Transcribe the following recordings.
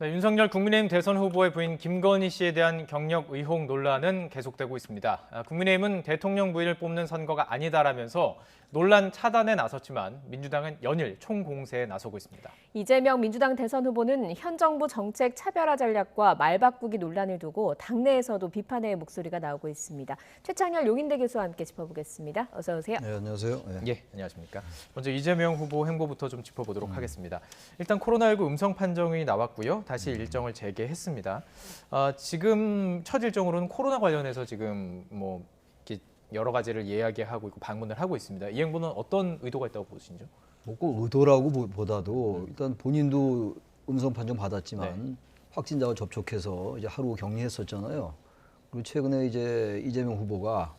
네, 윤석열 국민의힘 대선 후보의 부인 김건희 씨에 대한 경력 의혹 논란은 계속되고 있습니다. 국민의힘은 대통령 부인을 뽑는 선거가 아니다라면서 논란 차단에 나섰지만 민주당은 연일 총공세에 나서고 있습니다. 이재명 민주당 대선 후보는 현 정부 정책 차별화 전략과 말 바꾸기 논란을 두고 당내에서도 비판의 목소리가 나오고 있습니다. 최창열 용인대 교수와 함께 짚어보겠습니다. 어서 오세요. 네, 안녕하세요. 예, 안녕하십니까. 먼저 이재명 후보 행보부터 좀 짚어보도록 하겠습니다. 일단 코로나19 음성 판정이 나왔고요. 다시 일정을 재개했습니다. 지금 첫 일정으로는 코로나 관련해서 지금 뭐 이렇게 여러 가지를 이야기하고 있고 방문을 하고 있습니다. 이 행보는 어떤 의도가 있다고 보시죠? 뭐 꼭 의도라고 보다도 일단 본인도 음성 판정 받았지만 네. 확진자와 접촉해서 이제 하루 격리했었잖아요. 그리고 최근에 이제 이재명 후보가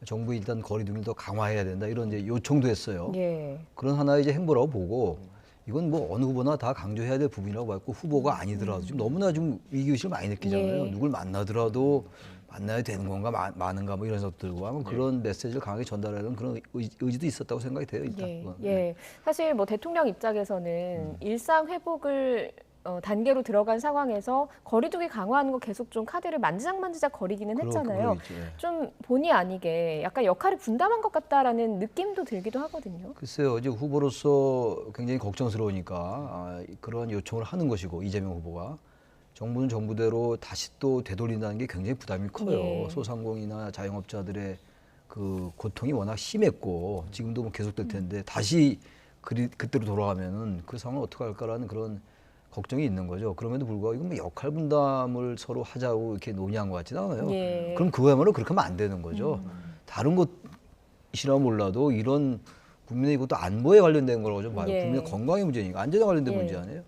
정부 일단 거리두기를 더 강화해야 된다 이런 이제 요청도 했어요. 예. 그런 하나의 이제 행보라고 보고 이건 뭐 어느 후보나 다 강조해야 될 부분이라고 봤고 후보가 아니더라도 지금 너무나 좀 위기의식을 많이 느끼잖아요. 예. 누굴 만나더라도 만나야 되는 건가 많은가 뭐 이런 것들과 아마 그런 메시지를 강하게 전달하는 그런 의지도 있었다고 생각이 돼요. 일단 예. 그건. 예. 사실 뭐 대통령 입장에서는 일상 회복을 단계로 들어간 상황에서 거리두기 강화하는 거 계속 좀 카드를 만지작 거리기는 했잖아요. 그러겠죠. 예. 좀 본의 아니게 약간 역할을 분담한 것 같다라는 느낌도 들기도 하거든요. 글쎄요, 이제 후보로서 굉장히 걱정스러우니까 그러한 요청을 하는 것이고 이재명 후보가 정부는 정부대로 다시 또 되돌린다는 게 굉장히 부담이 커요. 예. 소상공인이나 자영업자들의 그 고통이 워낙 심했고 지금도 뭐 계속될 텐데 다시 그때로 돌아가면은 그 상황을 어떻게 할까라는 그런 걱정이 있는 거죠. 그럼에도 불구하고 이건 뭐 역할 분담을 서로 하자고 이렇게 논의한 것 같지는 않아요. 예. 그럼 그거야말로 그렇게 하면 안 되는 거죠. 다른 곳이라 몰라도 이런 국민의 이것도 안보에 관련된 거라고 좀 봐요. 예. 국민의 건강의 문제니까 안전에 관련된 예. 문제 아니에요.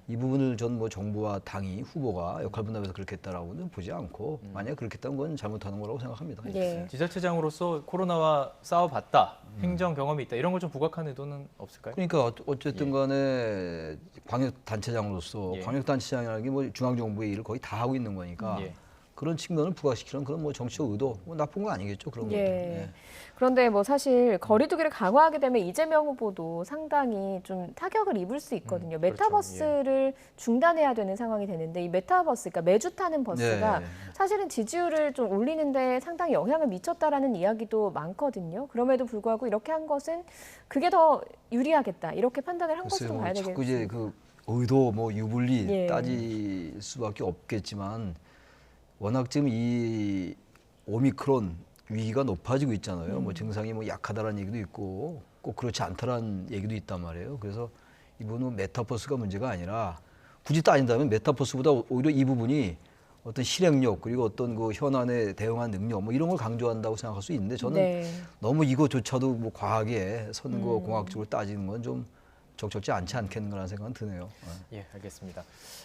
이 부분을 전 뭐 정부와 당이 후보가 역할 분담해서 그렇게 했다라고는 보지 않고 만약에 그렇게 했다면 그건 잘못하는 거라고 생각합니다. 예. 지자체장으로서 코로나와 싸워봤다, 행정 경험이 있다 이런 걸 좀 부각한 의도는 없을까요? 그러니까 어쨌든 간에 광역단체장으로서 예. 광역단체장이라는 게 뭐 중앙정부의 일을 거의 다 하고 있는 거니까 예. 그런 측면을 부각시키는 그런 뭐 정치적 의도 뭐 나쁜 거 아니겠죠 그런 거. 예. 그런데 뭐 사실 거리두기를 강화하게 되면 이재명 후보도 상당히 좀 타격을 입을 수 있거든요. 그렇죠. 메타버스를 중단해야 되는 상황이 되는데 이 메타버스, 그러니까 매주 타는 버스가 네. 사실은 지지율을 좀 올리는데 상당히 영향을 미쳤다라는 이야기도 많거든요. 그럼에도 불구하고 이렇게 한 것은 그게 더 유리하겠다 이렇게 판단을 한 것으로 봐야 자꾸 이제 되겠습니다. 그 의도 뭐 유불리 예. 따질 수밖에 없겠지만 워낙 지금 이 오미크론 위기가 높아지고 있잖아요. 뭐 증상이 뭐 약하다라는 얘기도 있고 꼭 그렇지 않다라는 얘기도 있단 말이에요. 그래서 이 부분은 메타버스가 문제가 아니라 굳이 따진다면 메타버스보다 오히려 이 부분이 어떤 실행력 그리고 어떤 그 현안에 대응한 능력 뭐 이런 걸 강조한다고 생각할 수 있는데 저는 네. 너무 이거조차도 뭐 과하게 선거 공학적으로 따지는 건 좀 적절치 않지 않겠는가라는 생각은 드네요. 예, 알겠습니다.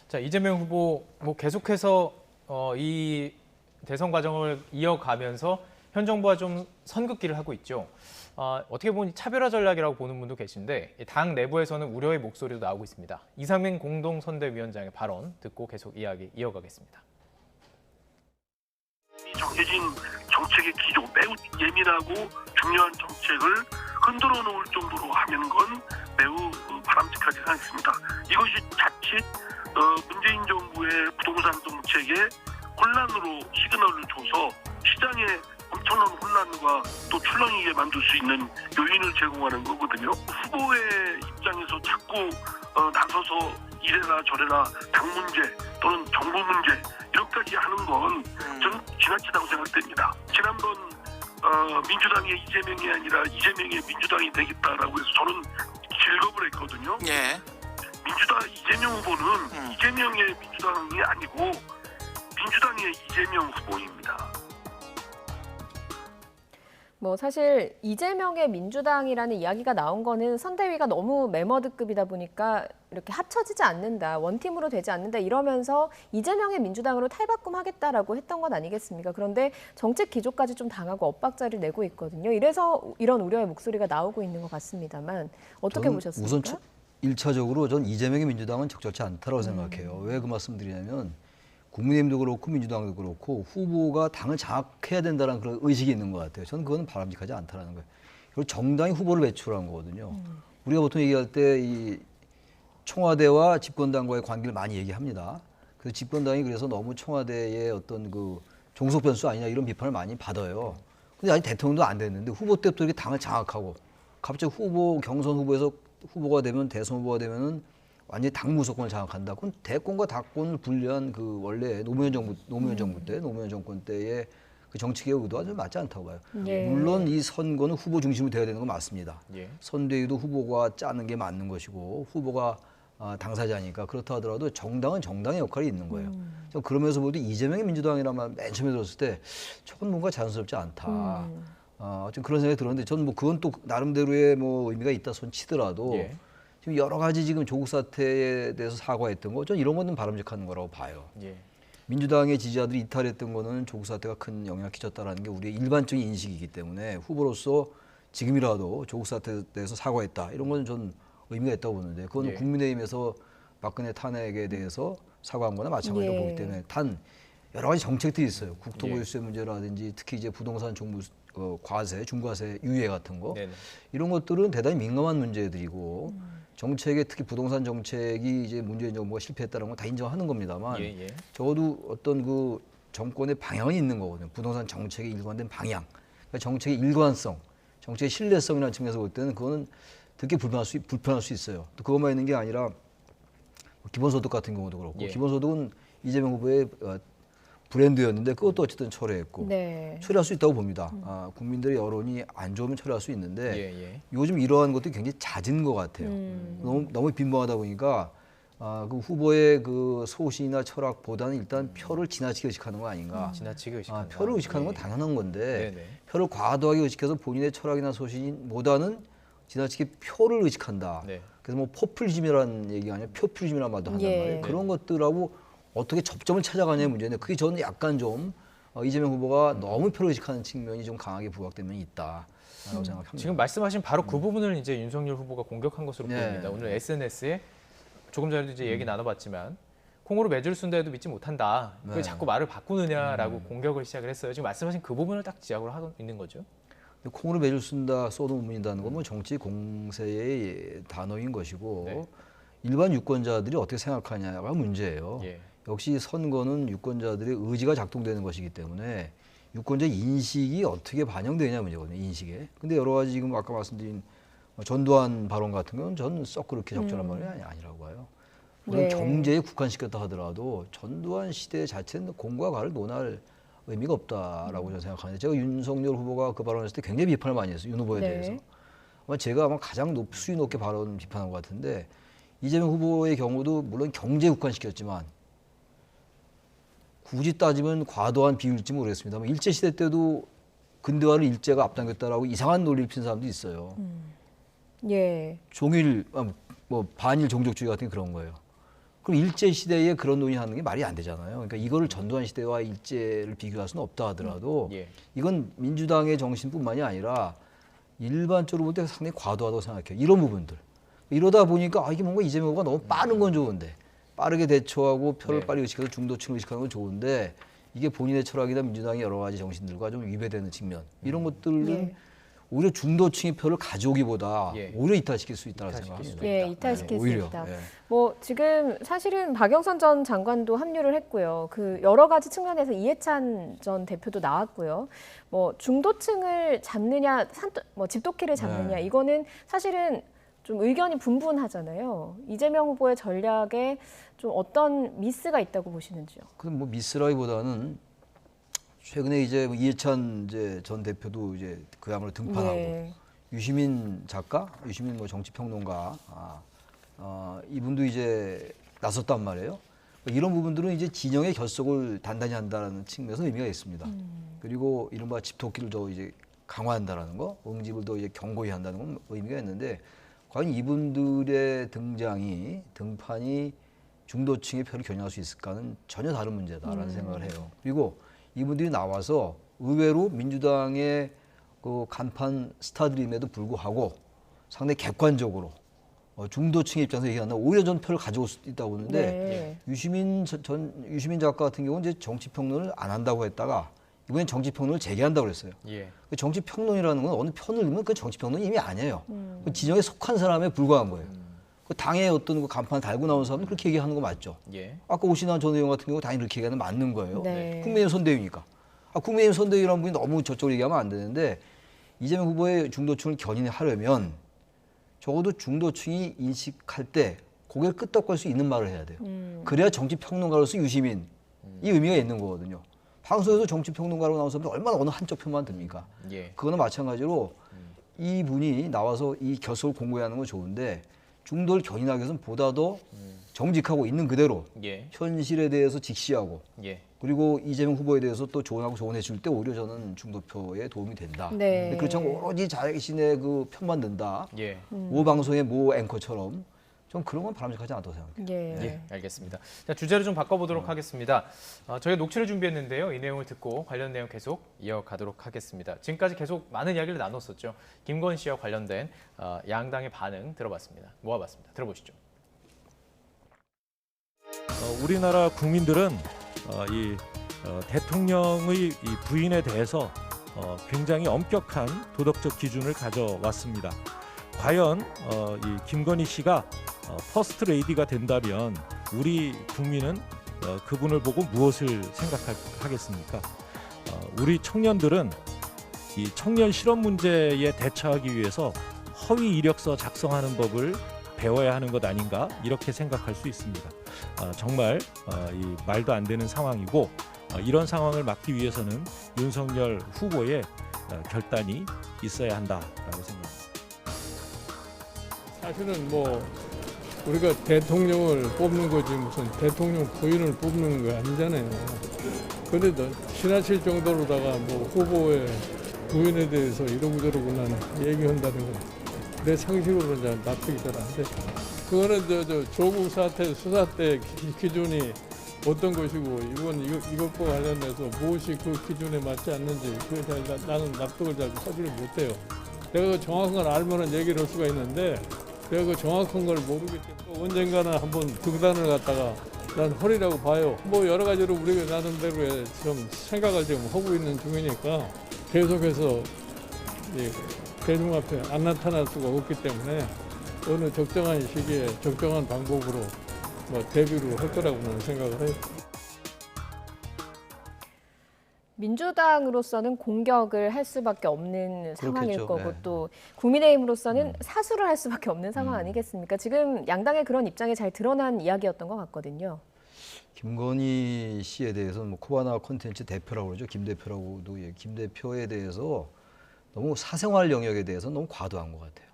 자, 이재명 후보 뭐 계속해서 이 대선 과정을 이어가면서 현 정부와 좀 선긋기를 하고 있죠. 어떻게 보면 차별화 전략이라고 보는 분도 계신데 당 내부에서는 우려의 목소리도 나오고 있습니다. 이상민 공동선대위원장의 발언 듣고 계속 이야기 이어가겠습니다. 정해진 정책의 기조, 매우 예민하고 중요한 정책을 흔들어 놓을 정도로 하는 건 매우 바람직하지 않습니다. 이것이 자칫 문재인 정부의 부동산 정책에 혼란으로 시그널을 줘서 시장에 엄청난 혼란과 또 출렁이게 만들 수 있는 요인을 제공하는 거거든요. 후보의 입장에서 자꾸 나서서 이래라 저래라 당 문제 또는 정부 문제 이렇게까지 하는 건 저는 지나치다고 생각됩니다. 지난번 민주당의 이재명이 아니라 이재명의 민주당이 되겠다라고 해서 저는 질겁을 했거든요. 예. 민주당 이재명 후보는 이재명의 민주당이 아니고 민주당의 이재명 후보입니다. 뭐 사실 이재명의 민주당이라는 이야기가 나온 거는 선대위가 너무 메머드급이다 보니까 이렇게 합쳐지지 않는다, 원팀으로 되지 않는다 이러면서 이재명의 민주당으로 탈바꿈하겠다라고 했던 건 아니겠습니까? 그런데 정책 기조까지 좀 당하고 엇박자를 내고 있거든요. 이래서 이런 우려의 목소리가 나오고 있는 것 같습니다.만 어떻게 보셨습니까? 우선 1차적으로 전 이재명의 민주당은 적절치 않다고 생각해요. 왜 그 말씀드리냐면 국민의힘도 그렇고 민주당도 그렇고 후보가 당을 장악해야 된다는 그런 의식이 있는 것 같아요. 저는 그건 바람직하지 않다는 거예요. 그리고 정당이 후보를 배출한 거거든요. 우리가 보통 얘기할 때 이 청와대와 집권당과의 관계를 많이 얘기합니다. 그래서 집권당이 그래서 너무 청와대의 어떤 그 종속 변수 아니냐 이런 비판을 많이 받아요. 근데 아직 대통령도 안 됐는데 후보 때부터 이렇게 당을 장악하고 갑자기 경선 후보에서 후보가 되면 대선 후보가 되면은 완전히 당 무소권을 장악한다. 그건 대권과 당권을 분리한 그 원래 노무현 정권 때의 그 정치개혁 의도와 좀 맞지 않다고 봐요. 예. 물론 이 선거는 후보 중심으로 돼야 되는 건 맞습니다. 예. 선대위도 후보가 짜는 게 맞는 것이고 후보가 당사자니까 그렇다 하더라도 정당은 정당의 역할이 있는 거예요. 좀 그러면서 모두 이재명의 민주당이란 말 맨 처음에 들었을 때 저건 뭔가 자연스럽지 않다. 좀 그런 생각이 들었는데 저는 뭐 그건 또 나름대로의 뭐 의미가 있다 손 치더라도 예. 지금 여러 가지 지금 조국 사태에 대해서 사과했던 거, 저는 이런 거는 바람직한 거라고 봐요. 예. 민주당의 지지자들이 이탈했던 거는 조국 사태가 큰 영향을 끼쳤다라는 게 우리의 일반적인 인식이기 때문에 후보로서 지금이라도 조국 사태에 대해서 사과했다 이런 건 전 의미가 있다고 보는데 그건 예. 국민의힘에서 박근혜 탄핵에 대해서 사과한 거나 마찬가지로 예. 보기 때문에 단 여러 가지 정책들이 있어요. 예. 국토보유세 문제라든지 특히 이제 부동산 종부 과세, 중과세 유예 같은 거 네네. 이런 것들은 대단히 민감한 문제들이고 정책에 특히 부동산 정책이 이제 문재인 정부가 실패했다는 건 다 인정하는 겁니다만 예, 예. 적어도 어떤 그 정권의 방향이 있는 거거든요. 부동산 정책의 일관된 방향, 그러니까 정책의 일관성, 정책의 신뢰성이라는 측면에서 볼 때는 그거는 되게 불편할 수 있어요. 또 그것만 있는 게 아니라 기본소득 같은 경우도 그렇고 예. 기본소득은 이재명 후보의 브랜드였는데 그것도 어쨌든 철회했고 네. 처리할 수 있다고 봅니다. 국민들의 여론이 안 좋으면 처리할 수 있는데 예, 예. 요즘 이러한 것들이 굉장히 잦은 것 같아요. 너무 빈번하다 보니까 그 후보의 그 소신이나 철학보다는 일단 표를 지나치게 의식하는 거 아닌가. 지나치게 의식한다. 표를 의식하는 건 예. 당연한 건데 네네. 표를 과도하게 의식해서 본인의 철학이나 소신보다는 지나치게 표를 의식한다. 네. 그래서 뭐 포퓰리즘이라는 얘기가 아니라 표퓰리즘이라는 말도 한단 예. 말이에요. 그런 것들하고 어떻게 접점을 찾아가냐의 문제인데 그게 저는 약간 좀 이재명 후보가 너무 표를 의식하는 측면이 좀 강하게 부각된 면이 있다라고 생각합니다. 지금 말씀하신 바로 그 부분을 이제 윤석열 후보가 공격한 것으로 네. 보입니다. 오늘 SNS에 조금 전에도 이제 얘기 나눠봤지만 콩으로 매주를 쓴다 해도 믿지 못한다. 왜 네. 자꾸 말을 바꾸느냐라고 공격을 시작을 했어요. 지금 말씀하신 그 부분을 딱 지적을 하고 있는 거죠. 콩으로 매줄 쓴다, 써도 못 믿는다는 건 뭐 정치 공세의 단어인 것이고 네. 일반 유권자들이 어떻게 생각하냐가 문제예요. 예. 역시 선거는 유권자들의 의지가 작동되는 것이기 때문에 유권자 인식이 어떻게 반영되냐 문제거든요. 인식에. 근데 여러 가지 지금 아까 말씀드린 전두환 발언 같은 건 저는 썩 그렇게 적절한 말이 아니라고 봐요. 물론 네. 경제에 국한시켰다 하더라도 전두환 시대 자체는 공과 과를 논할 의미가 없다라고 저는 생각하는데 제가 윤석열 후보가 그 발언했을 때 굉장히 비판을 많이 했어요. 윤 후보에 네. 대해서. 제가 아마 가장 수위 높게 비판한 것 같은데 이재명 후보의 경우도 물론 경제에 국한시켰지만 굳이 따지면 과도한 비율일지 모르겠습니다만 일제시대 때도 근대화를 일제가 앞당겼다라고 이상한 논리를 핀 사람도 있어요. 예. 뭐 반일 종족주의 같은 게 그런 거예요. 그럼 일제시대에 그런 논의하는 게 말이 안 되잖아요. 그러니까 이거를 전두환 시대와 일제를 비교할 수는 없다 하더라도 예. 이건 민주당의 정신뿐만이 아니라 일반적으로 볼 때 상당히 과도하다고 생각해요. 이런 부분들. 이러다 보니까 이게 뭔가 이재명 후보가 너무 빠른 건 좋은데 빠르게 대처하고 표를 네. 빨리 의식해서 중도층을 의식하는 건 좋은데 이게 본인의 철학이나 민주당의 여러 가지 정신들과 좀 위배되는 측면 이런 것들은 예. 오히려 중도층의 표를 가져오기보다 예. 오히려 이탈시킬 수 있다고 이탈시킬 생각합니다. 수도 예, 있다. 이탈시킬 수 오히려. 있다. 예. 뭐 지금 사실은 박영선 전 장관도 합류를 했고요. 그 여러 가지 측면에서 이해찬 전 대표도 나왔고요. 뭐 중도층을 잡느냐, 뭐 집도끼를 잡느냐 네. 이거는 사실은 좀 의견이 분분하잖아요. 이재명 후보의 전략에 좀 어떤 미스가 있다고 보시는지요? 그 뭐 미스라기보다는 최근에 이제 이해찬 전 대표도 이제 그야말로 등판하고 예. 유시민 작가, 유시민 뭐 정치평론가, 이분도 이제 나섰단 말이에요. 이런 부분들은 이제 진영의 결속을 단단히 한다는 측면에서 의미가 있습니다. 그리고 이른바 집토끼를 더 이제 강화한다라는 거, 응집을 더 이제 견고히 한다는 건 의미가 있는데 과연 이분들의 등판이 중도층의 표를 겨냥할 수 있을까는 전혀 다른 문제다라는 생각을 해요. 그리고 이분들이 나와서 의외로 민주당의 그 간판 스타들임에도 불구하고 상당히 객관적으로 중도층의 입장에서 얘기한다면 오히려 전 표를 가져올 수도 있다고 보는데 네. 유시민 작가 같은 경우는 이제 정치평론을 안 한다고 했다가 이번엔 정치평론을 재개한다고 그랬어요. 예. 그 정치평론이라는 건 어느 편을 읽으면 그 정치평론이 이미 아니에요. 그 진영에 속한 사람에 불과한 거예요. 그 당의 어떤 그 간판 달고 나온 사람은 그렇게 얘기하는 거 맞죠? 예. 아까 오신환 전 의원 같은 경우 당연히 그렇게 얘기하는 건 맞는 거예요. 네. 국민의힘 선대위니까. 국민의힘 선대위라는 분이 너무 저쪽으로 얘기하면 안 되는데 이재명 후보의 중도층을 견인하려면 적어도 중도층이 인식할 때 고개를 끄덕거릴 수 있는 말을 해야 돼요. 그래야 정치평론가로서 유시민 이 의미가 있는 거거든요. 방송에서 정치평론가로 나온 사람들 얼마나 어느 한쪽 편만 듭니까? 예. 그거는 마찬가지로 이분이 나와서 이 결석을 공고하는 건 좋은데 중도를 견인하기 위해서는 보다 더 정직하고 있는 그대로 예. 현실에 대해서 직시하고 예. 그리고 이재명 후보에 대해서 또 조언하고 조언해 줄 때 오히려 저는 중도표에 도움이 된다. 네. 근데 그렇지 않고 오로지 자신의 그 편만 든다. 예. 모 방송의 모 앵커처럼 좀 그런 건 바람직하지 않다고 생각해요. 예. 예, 알겠습니다. 자, 주제를 좀 바꿔보도록 하겠습니다. 저희가 녹취를 준비했는데요. 이 내용을 듣고 관련 내용 계속 이어가도록 하겠습니다. 지금까지 계속 많은 이야기를 나눴었죠. 김건희 씨와 관련된 양당의 반응 들어봤습니다. 모아봤습니다. 들어보시죠. 우리나라 국민들은 대통령의 이 부인에 대해서 굉장히 엄격한 도덕적 기준을 가져왔습니다. 과연 이 김건희 씨가 퍼스트 레이디가 된다면 우리 국민은 그분을 보고 무엇을 생각하겠습니까? 우리 청년들은 이 청년 실업 문제에 대처하기 위해서 허위 이력서 작성하는 법을 배워야 하는 것 아닌가 이렇게 생각할 수 있습니다. 정말 이 말도 안 되는 상황이고 이런 상황을 막기 위해서는 윤석열 후보의 결단이 있어야 한다라고 생각합니다. 사실은 뭐 우리가 대통령을 뽑는 거지 무슨 대통령 부인을 뽑는 거 아니잖아요. 그래도 지나칠 정도로다가 뭐 후보의 부인에 대해서 이러고 저러고 난 얘기한다는 건 내 상식으로는 잘 납득이 잘 안 돼. 그거는 저 조국 사태 수사 때 기준이 어떤 것이고 이것과 관련해서 무엇이 그 기준에 맞지 않는지 그게 나는 납득을 잘 하지를 못해요. 내가 그 정확한 걸 알면은 얘기를 할 수가 있는데 내가 그 정확한 걸 모르기 때문에 언젠가는 한번 극단을 갖다가 난 허리라고 봐요. 뭐 여러 가지로 우리가 나름대로 좀 생각을 지금 하고 있는 중이니까 계속해서 대중 앞에 안 나타날 수가 없기 때문에 어느 적정한 시기에 적정한 방법으로 뭐 데뷔를 할 거라고 저는 생각을 해요. 민주당으로서는 공격을 할 수밖에 없는 상황일 그렇겠죠. 거고 네. 또 국민의힘으로서는 사수를 할 수밖에 없는 상황 아니겠습니까? 지금 양당의 그런 입장이 잘 드러난 이야기였던 것 같거든요. 김건희 씨에 대해서는 뭐 코바나 콘텐츠 대표라고 그러죠. 김 대표라고도 김 대표에 대해서 너무 사생활 영역에 대해서 너무 과도한 것 같아요.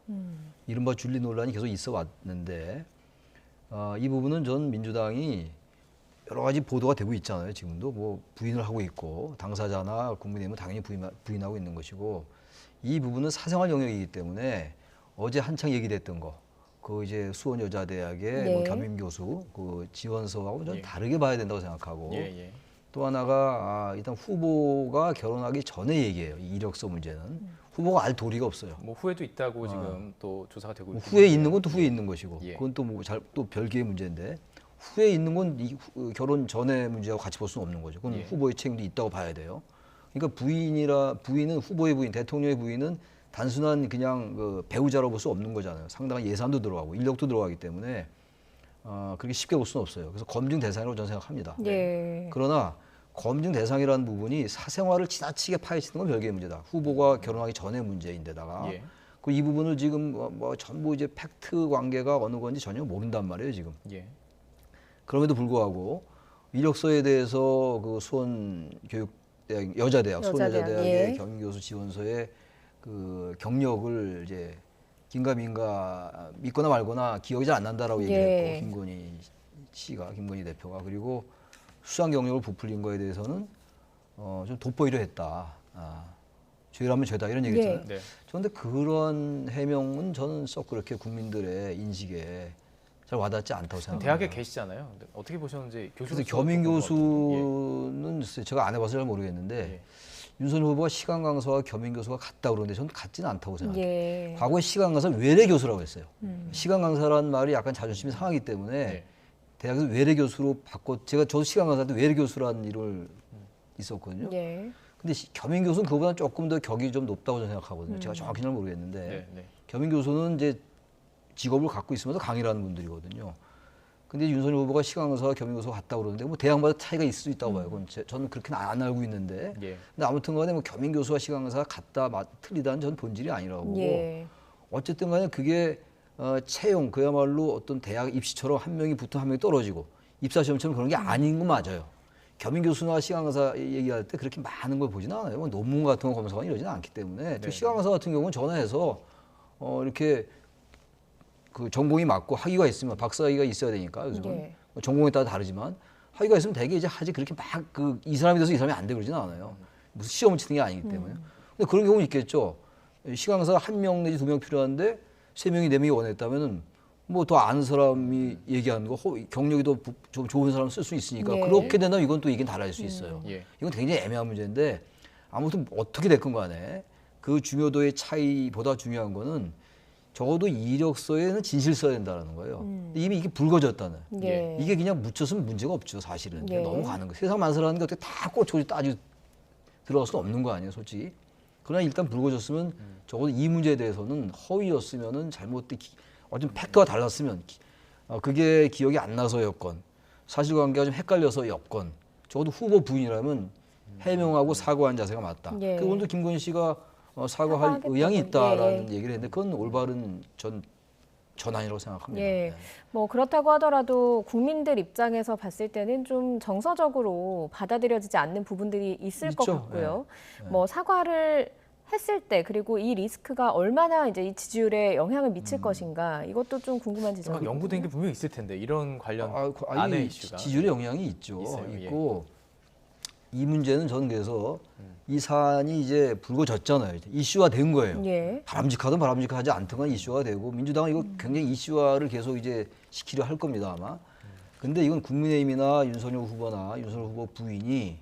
이른바 줄리 논란이 계속 있어 왔는데 이 부분은 전 민주당이 여러 가지 보도가 되고 있잖아요. 지금도 뭐 부인을 하고 있고 당사자나 국민의힘은 당연히 부인하고 있는 것이고 이 부분은 사생활 영역이기 때문에 어제 한창 얘기됐던 거. 그 이제 수원여자대학의 네. 뭐 겸임 교수 그 지원서하고 좀 예. 다르게 봐야 된다고 생각하고 예, 예. 또 하나가 일단 후보가 결혼하기 전에 얘기해요. 이 이력서 문제는 후보가 알 도리가 없어요. 뭐 후회도 있다고 지금 또 조사가 되고 뭐 있고. 후에 있는 건 또 후에 있는 것이고 예. 그건 또 뭐 또 별개의 문제인데 후에 있는 건 결혼 전의 문제하고 같이 볼 수는 없는 거죠. 그건 예. 후보의 책임도 있다고 봐야 돼요. 그러니까 부인은 후보의 부인, 대통령의 부인은 단순한 그냥 그 배우자로 볼 수 없는 거잖아요. 상당한 예산도 들어가고 인력도 들어가기 때문에 그렇게 쉽게 볼 수는 없어요. 그래서 검증 대상이라고 저는 생각합니다. 예. 그러나 검증 대상이라는 부분이 사생활을 지나치게 파헤치는 건 별개의 문제다. 후보가 결혼하기 전의 문제인데다가 예. 그 이 부분을 지금 뭐 전부 이제 팩트 관계가 어느 건지 전혀 모른단 말이에요 지금. 예. 그럼에도 불구하고 이력서에 대해서 그 수원 여자대학 수원여자대학의 예. 겸임 교수 지원서에 그 경력을 이제 긴가민가 믿거나 말거나 기억이 잘 안 난다라고 얘기를 예. 했고 김건희 대표가 그리고 수상 경력을 부풀린 거에 대해서는 좀 돋보이려 했다. 죄라면 죄다 이런 얘기 예. 했잖아요. 네. 그런데 그런 해명은 저는 썩 그렇게 국민들의 인식에 잘 와닿지 않다고 생각합니다. 대학에 계시잖아요. 근데 어떻게 보셨는지 교수. 그래서 겸임 교수는 제가 안 해봐서 잘 모르겠는데 예. 윤석열 후보가 시간 강사와 겸임 교수가 같다 그러는데 저는 같지는 않다고 생각해요. 예. 과거에 시간 강사는 외래 교수라고 했어요. 시간 강사라는 말이 약간 자존심이 상하기 때문에 예. 대학에서 외래 교수로 저도 시간 강사 때 외래 교수라는 일을 있었거든요. 예. 근데 겸임 교수는 그보다 조금 더 격이 좀 높다고 저는 생각하거든요. 제가 정확히 잘 모르겠는데 네, 네. 겸임 교수는 이제 직업을 갖고 있으면서 강의를 하는 분들이거든요. 근데 윤석열 후보가 시간강사, 겸임교수 갔다 그러는데 뭐 대학마다 차이가 있을 수 있다고 봐요. 그건 저는 그렇게는 안 알고 있는데. 예. 근데 아무튼 간에 뭐 겸임교수와 시간강사가 같다 틀리다는 전 본질이 아니라고 보고. 예. 어쨌든 간에 그게 채용, 그야말로 어떤 대학 입시처럼 한 명이 붙으면 한 명이 떨어지고 입사시험처럼 그런 게 아닌 건 맞아요. 겸임교수나 시간강사 얘기할 때 그렇게 많은 걸 보지는 않아요. 뭐 논문 같은 거 검사하거나 이러지는 않기 때문에. 또 시간강사 같은 경우는 전화해서 이렇게 그 전공이 맞고 학위가 있으면 박사학위가 있어야 되니까 요즘은 예. 뭐 전공에 따라 다르지만 학위가 있으면 되게 이제 하지 그렇게 막 그 이 사람이 돼서 이 사람이 안 되고 그러지는 않아요. 무슨 시험을 치는 게 아니기 때문에. 근데 그런 경우는 있겠죠. 시간강사 한 명 내지 2명 필요한데 3명이 4명이 원했다면은 뭐 더 아는 사람이 얘기하는 거 경력이 더 좀 좋은 사람 쓸 수 있으니까 예. 그렇게 된다면 이건 또 이긴 달라질 수 있어요. 예. 이건 굉장히 애매한 문제인데 아무튼 어떻게 됐건 간에 그 중요도의 차이보다 중요한 거는 적어도 이력서에는 진실 써야 된다는 거예요. 근데 이미 이게 불거졌다는. 예. 이게 그냥 묻혔으면 문제가 없죠, 사실은. 예. 너무 가는 거예요. 세상 만사라는 게 어떻게 다 꼬치꼬치 따지 들어갈 수는 없는 거 아니에요, 솔직히. 그러나 일단 불거졌으면 적어도 이 문제에 대해서는 허위였으면은 잘못된 어떤 팩트가 달랐으면 그게 기억이 안 나서였건 사실관계가 좀 헷갈려서 였건 적어도 후보 부인이라면 해명하고 사과한 자세가 맞다. 예. 그건도 김건희 씨가 사과할 사과하겠다고. 의향이 있다라는 예. 얘기를 했는데 그건 올바른 전환이라고 생각합니다. 예. 네. 뭐 그렇다고 하더라도 국민들 입장에서 봤을 때는 좀 정서적으로 받아들여지지 않는 부분들이 있을 것 있죠. 같고요. 네. 뭐 사과를 했을 때 그리고 이 리스크가 얼마나 이제 이 지지율에 영향을 미칠 것인가 이것도 좀 궁금한 막 지점이 연구된 게 분명히 있을 텐데 이런 관련 아니, 안의 이슈가 지지율에 영향이 있죠. 있어요, 예. 있고 이 문제는 저는 그래서 이 사안이 이제 불거졌잖아요. 이제 이슈화 된 거예요. 예. 바람직하든 바람직하지 않든 이슈화가 되고 민주당은 이거 굉장히 이슈화를 계속 이제 시키려 할 겁니다 아마. 근데 이건 국민의힘이나 윤석열 후보나 윤석열 후보 부인이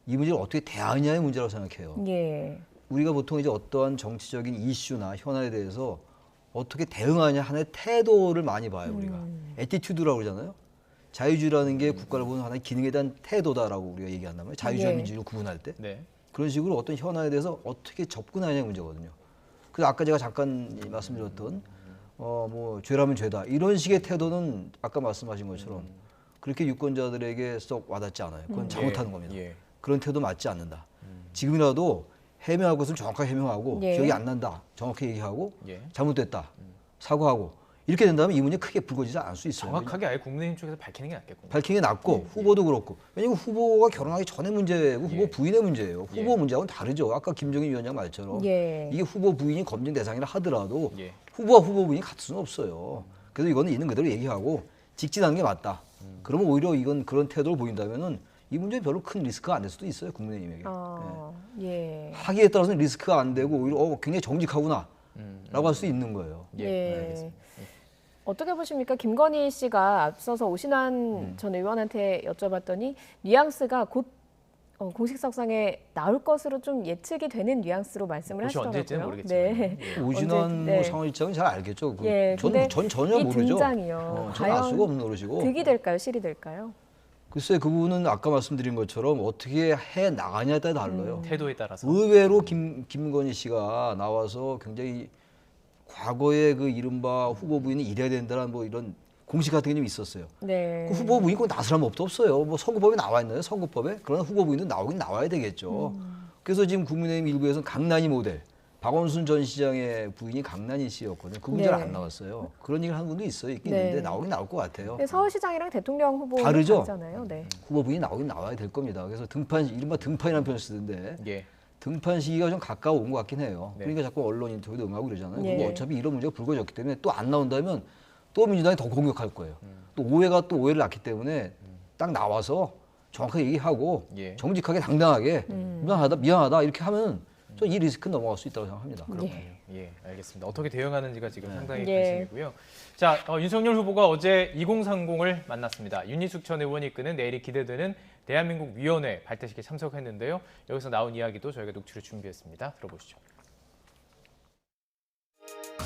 이 문제를 어떻게 대하느냐의 문제라고 생각해요. 예. 우리가 보통 이제 어떠한 정치적인 이슈나 현안에 대해서 어떻게 대응하냐 하는 태도를 많이 봐요 우리가. 애티튜드라고 그러잖아요. 자유주의라는 게 국가를 보는 하나의 기능에 대한 태도다라고 우리가 얘기한단 말이에요. 자유주의와 예. 민주주의를 구분할 때. 네. 그런 식으로 어떤 현안에 대해서 어떻게 접근하냐의 문제거든요. 그래서 아까 제가 잠깐 말씀드렸던 뭐 죄라면 죄다 이런 식의 태도는 아까 말씀하신 것처럼 그렇게 유권자들에게 썩 와닿지 않아요. 그건 잘못하는 겁니다. 예. 그런 태도 맞지 않는다. 지금이라도 해명할 것은 정확하게 해명하고 예. 기억이 안 난다. 정확히 얘기하고 예. 잘못됐다. 사과하고 이렇게 된다면 이 문제 크게 불거지지 않을 수 있어요. 정확하게 아예 국민의힘 쪽에서 밝히는 게 낫겠군요. 밝히는 게 낫고 후보도 그렇고 왜냐면 후보가 결혼하기 전의 문제고 후보 예. 부인의 문제예요. 후보 예. 문제하고는 다르죠. 아까 김정인 위원장 말처럼 예. 이게 후보 부인이 검증 대상이라 하더라도 예. 후보와 후보 부인이 같을 수는 없어요. 그래서 이거는 있는 그대로 얘기하고 직진하는 게 맞다. 그러면 오히려 이건 그런 태도를 보인다면은 이 문제 별로 큰 리스크가 안 될 수도 있어요 국민의힘에게. 예. 하기에 따라서는 리스크가 안 되고 오히려 굉장히 정직하구나 라고 할 수 있는 거예요. 예. 알겠습니다. 어떻게 보십니까? 김건희 씨가 앞서서 오신환 전 의원한테 여쭤봤더니 뉘앙스가 곧 공식석상에 나올 것으로 좀 예측이 되는 뉘앙스로 말씀을 혹시 하시더라고요. 언제일지는 모르겠지만. 네. 예. 오진환 네. 뭐 상황 일정은 잘 알겠죠. 예, 근데 전 전혀 이 모르죠. 등장이요. 저는 알 과연 수가 없는 노릇이고. 득이 될까요? 실이 될까요? 글쎄 그 부분은 아까 말씀드린 것처럼 어떻게 해 나가냐에 따라 달라요. 태도에 따라서. 의외로 김건희 씨가 나와서 굉장히 과거에 그 이른바 후보 부인이 이래야 된다는 뭐 이런 공식 같은 게 좀 있었어요. 네. 그 후보 부인 꼭 나서는 법도 없어요. 뭐 선거법에 나와 있나요? 선거법에? 그러나 후보 부인도 나오긴 나와야 되겠죠. 그래서 지금 국민의힘 일부에서는 강난이 모델, 박원순 전 시장의 부인이 강난이 씨였거든요. 그 문제는 네. 안 나왔어요. 그런 얘기를 하는 분도 있어요. 있긴 네. 있는데 나오긴 나올 것 같아요. 근데 서울시장이랑 대통령 후보는 다르죠? 다르잖아요. 네. 후보 부인이 나오긴 나와야 될 겁니다. 그래서 이른바 등판이라는 표현을 쓰는데 예. 등판 시기가 좀 가까워 온 것 같긴 해요. 네. 그러니까 자꾸 언론 인터뷰도 응하고 그러잖아요. 예. 그리고 어차피 이런 문제가 불거졌기 때문에 또 안 나온다면 또 민주당이 더 공격할 거예요. 또 오해가 또 오해를 낳기 때문에 딱 나와서 정확하게 얘기하고 예. 정직하게 당당하게 미안하다 이렇게 하면 저 이 리스크는 넘어갈 수 있다고 생각합니다. 예, 알겠습니다. 어떻게 대응하는지가 지금 상당히 예. 관심이고요. 자, 윤석열 후보가 어제 2030을 만났습니다. 윤희숙 전 의원이 이끄는 내일이 기대되는 대한민국 위원회 발대식에 참석했는데요. 여기서 나온 이야기도 저희가 녹취를 준비했습니다. 들어보시죠.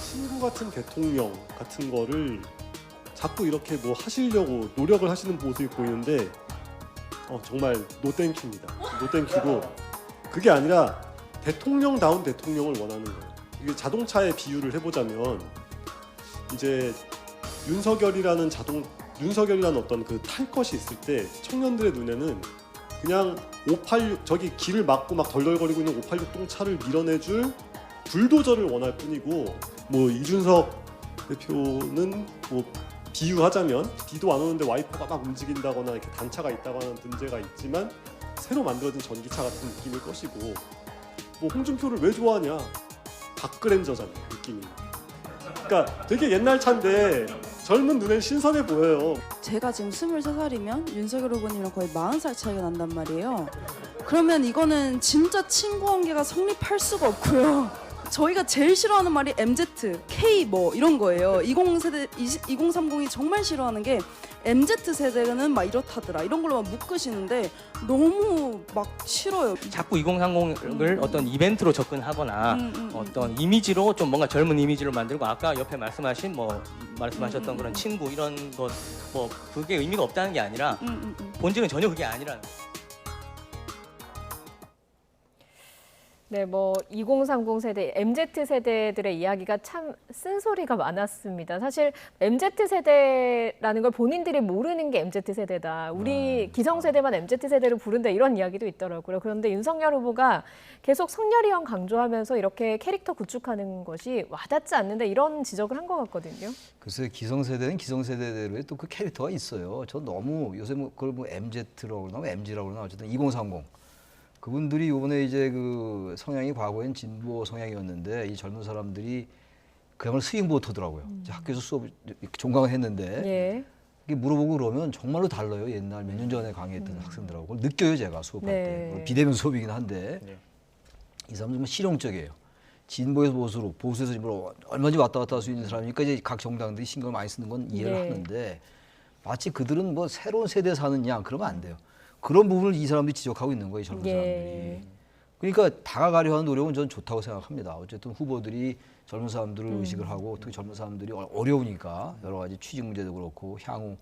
친구 같은 대통령 같은 거를 자꾸 이렇게 뭐 하시려고 노력을 하시는 모습이 보이는데 정말 노땡큐입니다. 노땡큐고 그게 아니라 대통령다운 대통령을 원하는 거예요. 이게 자동차의 비유를 해보자면 이제 윤석열이라는 어떤 그 탈 것이 있을 때 청년들의 눈에는 그냥 586 저기 길을 막고 막 덜덜거리고 있는 586 똥차를 밀어내줄 불도저를 원할 뿐이고, 뭐 이준석 대표는 뭐 비유하자면 비도 안 오는데 와이퍼가 막 움직인다거나 이렇게 단차가 있다거나 하는 문제가 있지만 새로 만들어진 전기차 같은 느낌일 것이고, 뭐 홍준표를 왜 좋아하냐, 박그랜저잖아요 느낌이. 그러니까 되게 옛날 차인데 젊은 눈엔 신선해 보여요. 제가 지금 23살이면 윤석열 후보님이랑 거의 40살 차이가 난단 말이에요. 그러면 이거는 진짜 친구 관계가 성립할 수가 없고요. 저희가 제일 싫어하는 말이 MZ, K 뭐 이런 거예요. 20세대, 2030이 정말 싫어하는 게 MZ 세대는 막 이렇다더라 이런 걸로 막 묶으시는데 너무 막 싫어요. 자꾸 2030을 어떤 이벤트로 접근하거나 어떤 이미지로 좀 뭔가 젊은 이미지를 만들고, 아까 옆에 말씀하신 말씀하셨던 그런 친구 이런 것 뭐 그게 의미가 없다는 게 아니라 본질은 전혀 그게 아니라는. 네, 뭐 2030 세대, MZ 세대들의 이야기가 참 쓴소리가 많았습니다. 사실 MZ 세대라는 걸 본인들이 모르는 게 MZ 세대다. 우리 기성 세대만 MZ 세대를 부른다 이런 이야기도 있더라고요. 그런데 윤석열 후보가 계속 성렬이형 강조하면서 이렇게 캐릭터 구축하는 것이 와닿지 않는다 이런 지적을 한 것 같거든요. 글쎄 기성세대는 기성세대대로의 또 그 캐릭터가 있어요. 저 너무 요새 뭐 그걸 뭐 MZ라고 그러나 MG라고 그러나 어쨌든 2030 그분들이 이번에 이제 그 성향이 과거엔 진보 성향이었는데 이 젊은 사람들이 그야말로 스윙보터더라고요. 이제 학교에서 수업 종강을 했는데 예. 이게 물어보고 그러면 정말로 달라요. 옛날 몇 년 전에 강의했던 학생들하고 그걸 느껴요. 제가 수업할 네. 때 비대면 수업이긴 한데 네. 이 사람들 정말 실용적이에요. 진보에서 보수로, 보수에서 진보로 얼마든지 왔다 갔다 할 수 있는 사람이니까 이제 각 정당들이 신경을 많이 쓰는 건 이해를 네. 하는데 마치 그들은 뭐 새로운 세대에 사는 양 그러면 안 돼요. 그런 부분을 이 사람들이 지적하고 있는 거예요, 젊은 예. 사람들이. 그러니까 다가가려 하는 노력은 저는 좋다고 생각합니다. 어쨌든 후보들이 젊은 사람들을 의식을 하고 특히 젊은 사람들이 어려우니까 여러 가지 취직 문제도 그렇고 향후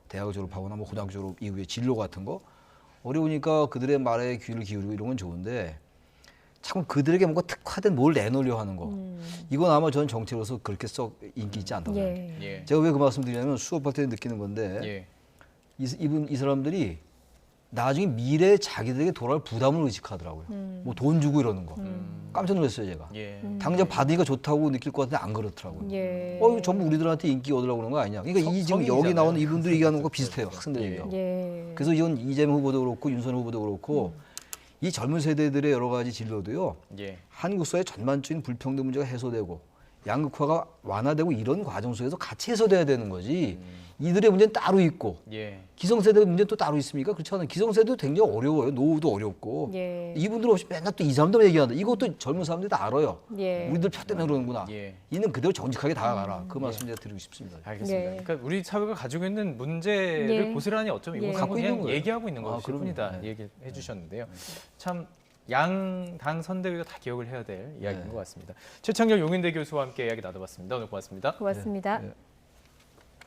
대학을 졸업하거나 뭐 고등학교 졸업 이후에 진로 같은 거 어려우니까 그들의 말에 귀를 기울이고 이런 건 좋은데 참 그들에게 뭔가 특화된 뭘 내놓으려 하는 거 이건 아마 저는 정치로서 그렇게 썩 인기 있지 않다고 생각해요. 예. 예. 제가 왜 그 말씀 드리냐면 수업할 때 느끼는 건데 예. 이 사람들이 나중에 미래에 자기들에게 돌아올 부담을 의식하더라고요. 뭐 돈 주고 이러는 거. 깜짝 놀랐어요, 제가. 예. 당장 받으니까 좋다고 느낄 것 같은데 안 그렇더라고요. 예. 전부 우리들한테 인기 얻으려고 그러는 거 아니냐. 그러니까 이 지금 여기 성인이잖아요. 나오는 이분들이 얘기하는 거 비슷해요. 학생들 얘기하고. 예. 그래서 이건 이재명 후보도 그렇고 윤석열 후보도 그렇고 이 젊은 세대들의 여러 가지 진로도요. 예. 한국 사회 전반적인 불평등 문제가 해소되고 양극화가 완화되고 이런 과정 속에서 같이 해소돼야 되는 거지. 이들의 문제는 따로 있고 예. 기성세대 문제는 또 따로 있습니까? 그렇지 않아요. 기성세대도 굉장히 어려워요. 노후도 어렵고. 예. 이분들 없이 맨날 또 이 사람들만 얘기한다. 이것도 젊은 사람들이 다 알아요. 예. 우리들 표 때문에 그러는구나. 예. 이는 그대로 정직하게 다가가라. 그 말씀 제가 드리고 싶습니다. 알겠습니다. 예. 그러니까 우리 사회가 가지고 있는 문제를 예. 고스란히 어쩌면 예. 이거 갖고 있는 그냥 거예요. 얘기하고 있는 아, 것일 그럼요. 뿐이다 네. 얘기해 주셨는데요. 참 양당 선대위가 다 기억을 해야 될 이야기인 네. 것 같습니다. 최창렬 용인대 교수와 함께 이야기 나눠봤습니다. 오늘 고맙습니다. 고맙습니다. 네.